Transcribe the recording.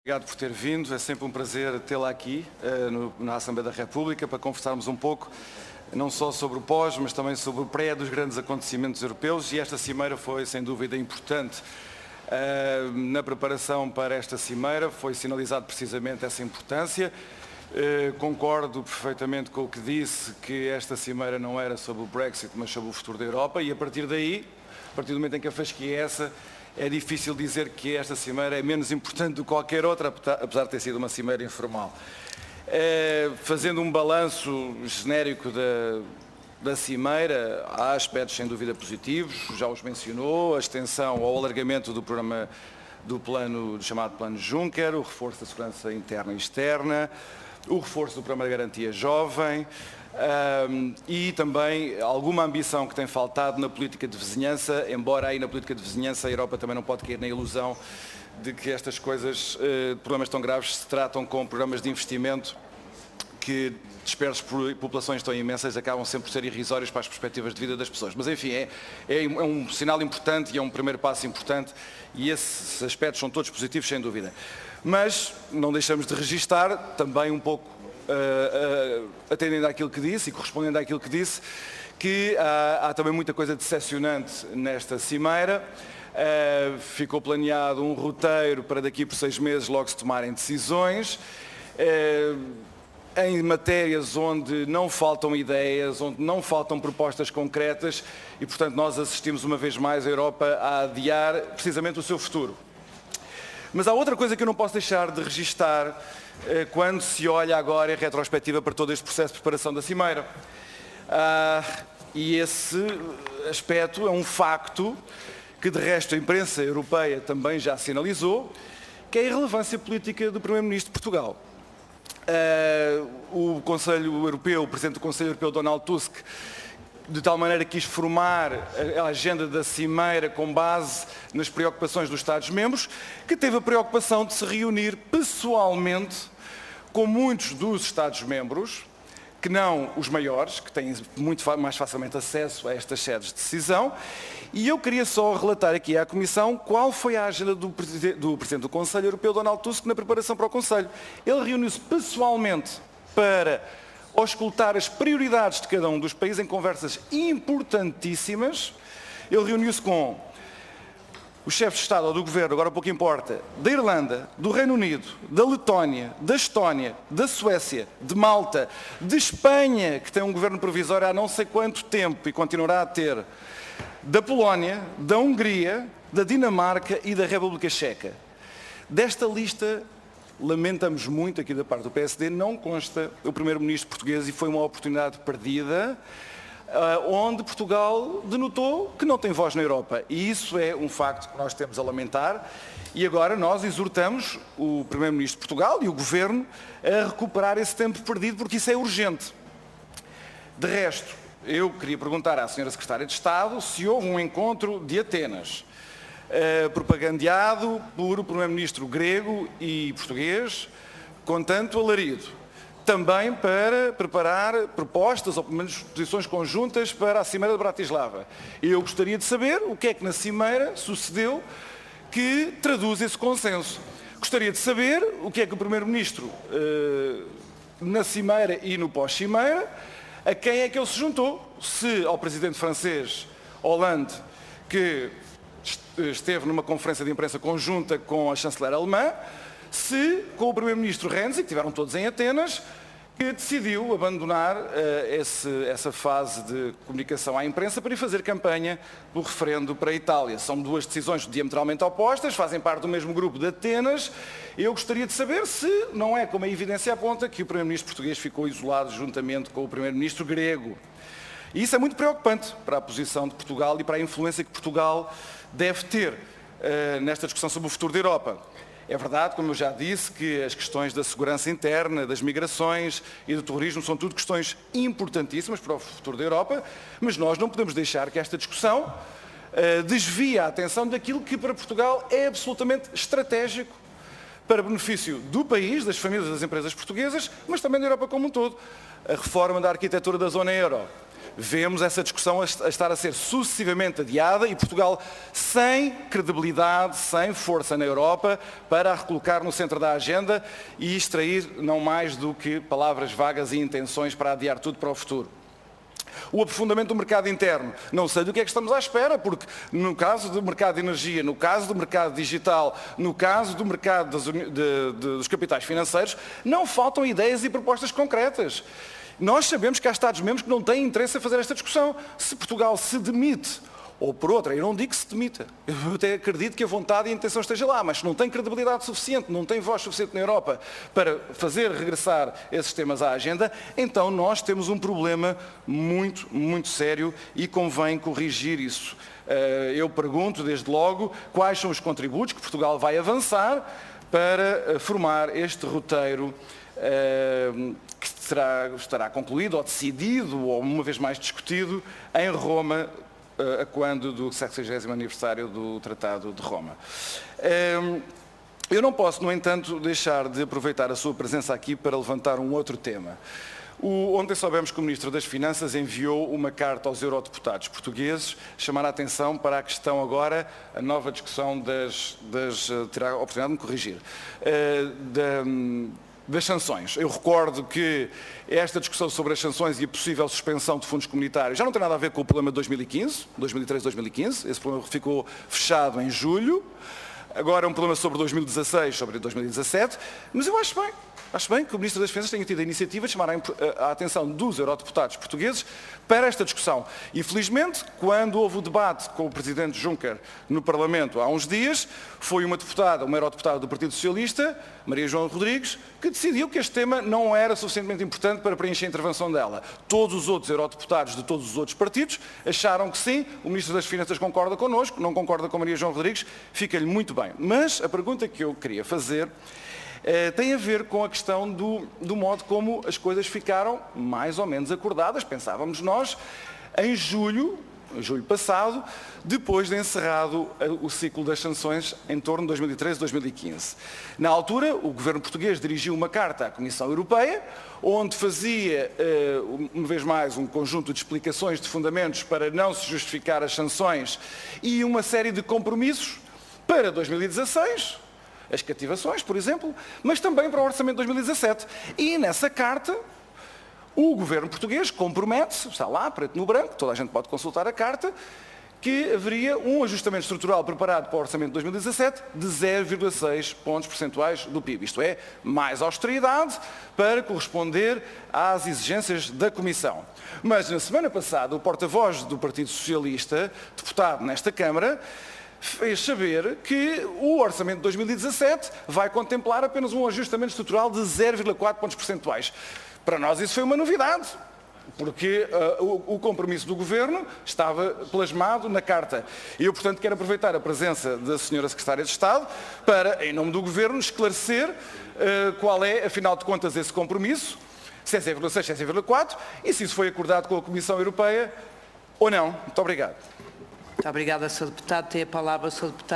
Obrigado por ter vindo, é sempre um prazer tê-la aqui na Assembleia da República para conversarmos um pouco, não só sobre o pós, mas também sobre o pré dos grandes acontecimentos europeus, e esta cimeira foi sem dúvida importante. Na preparação para esta cimeira foi sinalizado precisamente essa importância. Concordo perfeitamente com o que disse, que esta cimeira não era sobre o Brexit, mas sobre o futuro da Europa, e a partir daí, a partir do momento em que a fasquia é essa, é difícil dizer que esta cimeira é menos importante do que qualquer outra, apesar de ter sido uma cimeira informal. Fazendo um balanço genérico da cimeira, há aspectos sem dúvida positivos, já os mencionou, a extensão ou alargamento do programa do chamado Plano Juncker, o reforço da segurança interna e externa, o reforço do programa de garantia jovem, e também alguma ambição que tem faltado na política de vizinhança, embora aí na política de vizinhança a Europa também não pode cair na ilusão de que estas coisas, problemas tão graves, se tratam com programas de investimento que, dispersos por populações tão imensas, acabam sempre por ser irrisórios para as perspectivas de vida das pessoas. Mas enfim, é um sinal importante e é um primeiro passo importante, e esses aspectos são todos positivos, sem dúvida. Mas não deixamos de registar também um pouco, atendendo àquilo que disse e correspondendo àquilo que disse, que há também muita coisa decepcionante nesta cimeira. Ficou planeado um roteiro para daqui por 6 meses logo se tomarem decisões, em matérias onde não faltam ideias, onde não faltam propostas concretas, e portanto nós assistimos uma vez mais a Europa a adiar precisamente o seu futuro. Mas há outra coisa que eu não posso deixar de registar quando se olha agora em retrospectiva para todo este processo de preparação da cimeira. E esse aspecto é um facto que, de resto, a imprensa europeia também já sinalizou, que é a irrelevância política do Primeiro-Ministro de Portugal. O Conselho Europeu, o Presidente do Conselho Europeu, Donald Tusk, de tal maneira quis formar a agenda da cimeira com base nas preocupações dos Estados-membros, que teve a preocupação de se reunir pessoalmente com muitos dos Estados-membros, que não os maiores, que têm muito mais facilmente acesso a estas sedes de decisão. E eu queria só relatar aqui à Comissão qual foi a agenda do Presidente do Conselho Europeu, Donald Tusk, na preparação para o Conselho. Ele reuniu-se pessoalmente para auscultar as prioridades de cada um dos países em conversas importantíssimas. Ele reuniu-se com os chefes de Estado ou do Governo, agora pouco importa, da Irlanda, do Reino Unido, da Letónia, da Estónia, da Suécia, de Malta, de Espanha, que tem um governo provisório há não sei quanto tempo e continuará a ter, da Polónia, da Hungria, da Dinamarca e da República Checa. Desta lista, lamentamos muito aqui da parte do PSD, não consta o Primeiro-Ministro português, e foi uma oportunidade perdida, onde Portugal denotou que não tem voz na Europa. E isso é um facto que nós temos a lamentar, e agora nós exortamos o Primeiro-Ministro de Portugal e o Governo a recuperar esse tempo perdido, porque isso é urgente. De resto, eu queria perguntar à Sra. Secretária de Estado se houve um encontro de Atenas, propagandeado por o Primeiro-Ministro grego e português, com tanto alarido, também para preparar propostas, ou pelo menos posições conjuntas, para a Cimeira de Bratislava. Eu gostaria de saber o que é que na Cimeira sucedeu que traduz esse consenso. Gostaria de saber o que é que o Primeiro-Ministro, na Cimeira e no pós-Cimeira, a quem é que ele se juntou. Se ao Presidente francês Hollande, que esteve numa conferência de imprensa conjunta com a chanceler alemã, se com o Primeiro-Ministro Renzi, que estiveram todos em Atenas, que decidiu abandonar essa fase de comunicação à imprensa para ir fazer campanha do referendo para a Itália. São duas decisões diametralmente opostas, fazem parte do mesmo grupo de Atenas. Eu gostaria de saber se não é, como a evidência aponta, que o Primeiro-Ministro português ficou isolado juntamente com o Primeiro-Ministro grego. E isso é muito preocupante para a posição de Portugal e para a influência que Portugal deve ter nesta discussão sobre o futuro da Europa. É verdade, como eu já disse, que as questões da segurança interna, das migrações e do terrorismo são tudo questões importantíssimas para o futuro da Europa, mas nós não podemos deixar que esta discussão desvie a atenção daquilo que para Portugal é absolutamente estratégico para benefício do país, das famílias e das empresas portuguesas, mas também da Europa como um todo. A reforma da arquitetura da zona euro. vemos essa discussão a estar a ser sucessivamente adiada e Portugal sem credibilidade, sem força na Europa para a recolocar no centro da agenda e extrair não mais do que palavras vagas e intenções para adiar tudo para o futuro. O aprofundamento do mercado interno. Não sei do que é que estamos à espera, porque no caso do mercado de energia, no caso do mercado digital, no caso do mercado dos capitais financeiros, não faltam ideias e propostas concretas. Nós sabemos que há Estados-membros que não têm interesse em fazer esta discussão. Se Portugal se demite, ou por outra, eu não digo que se demita, eu até acredito que a vontade e a intenção esteja lá, mas se não tem credibilidade suficiente, não tem voz suficiente na Europa para fazer regressar esses temas à agenda, então nós temos um problema muito, muito sério e convém corrigir isso. Eu pergunto, desde logo, quais são os contributos que Portugal vai avançar para formar este roteiro que estará concluído ou decidido, ou uma vez mais discutido, em Roma, a quando do 60º aniversário do Tratado de Roma. Eu não posso, no entanto, deixar de aproveitar a sua presença aqui para levantar um outro tema. Ontem soubemos que o Ministro das Finanças enviou uma carta aos eurodeputados portugueses, chamar a atenção para a questão agora, a nova discussão terá a oportunidade de me corrigir, das sanções. Eu recordo que esta discussão sobre as sanções e a possível suspensão de fundos comunitários já não tem nada a ver com o problema de 2015, 2013-2015, esse problema ficou fechado em julho, agora é um problema sobre 2016, sobre 2017, mas eu acho bem que o Ministro das Finanças tenha tido a iniciativa de chamar a atenção dos eurodeputados portugueses para esta discussão. E, felizmente, quando houve o debate com o Presidente Juncker no Parlamento há uns dias, foi uma eurodeputada do Partido Socialista, Maria João Rodrigues, que decidiu que este tema não era suficientemente importante para preencher a intervenção dela. Todos os outros eurodeputados de todos os outros partidos acharam que sim, o Ministro das Finanças concorda connosco, não concorda com Maria João Rodrigues, fica-lhe muito bem. Mas a pergunta que eu queria fazer tem a ver com a questão do modo como as coisas ficaram mais ou menos acordadas, pensávamos nós, em julho passado, depois de encerrado o ciclo das sanções em torno de 2013-2015. Na altura, o governo português dirigiu uma carta à Comissão Europeia, onde fazia, uma vez mais, um conjunto de explicações, de fundamentos para não se justificar as sanções e uma série de compromissos para 2016, as cativações, por exemplo, mas também para o Orçamento de 2017. E nessa carta, o governo português compromete-se, está lá, preto no branco, toda a gente pode consultar a carta, que haveria um ajustamento estrutural preparado para o Orçamento de 2017 de 0,6 pontos percentuais do PIB. Isto é, mais austeridade para corresponder às exigências da Comissão. Mas na semana passada, o porta-voz do Partido Socialista, deputado nesta Câmara, fez saber que o Orçamento de 2017 vai contemplar apenas um ajustamento estrutural de 0,4 pontos percentuais. Para nós isso foi uma novidade, porque o compromisso do Governo estava plasmado na carta. E eu, portanto, quero aproveitar a presença da Sra. Secretária de Estado para, em nome do Governo, esclarecer qual é, afinal de contas, esse compromisso, se é 0,6, se é 0,4, e se isso foi acordado com a Comissão Europeia ou não. Muito obrigado. Muito obrigada, Sr. Deputado. Tem a palavra o Sr. Deputado.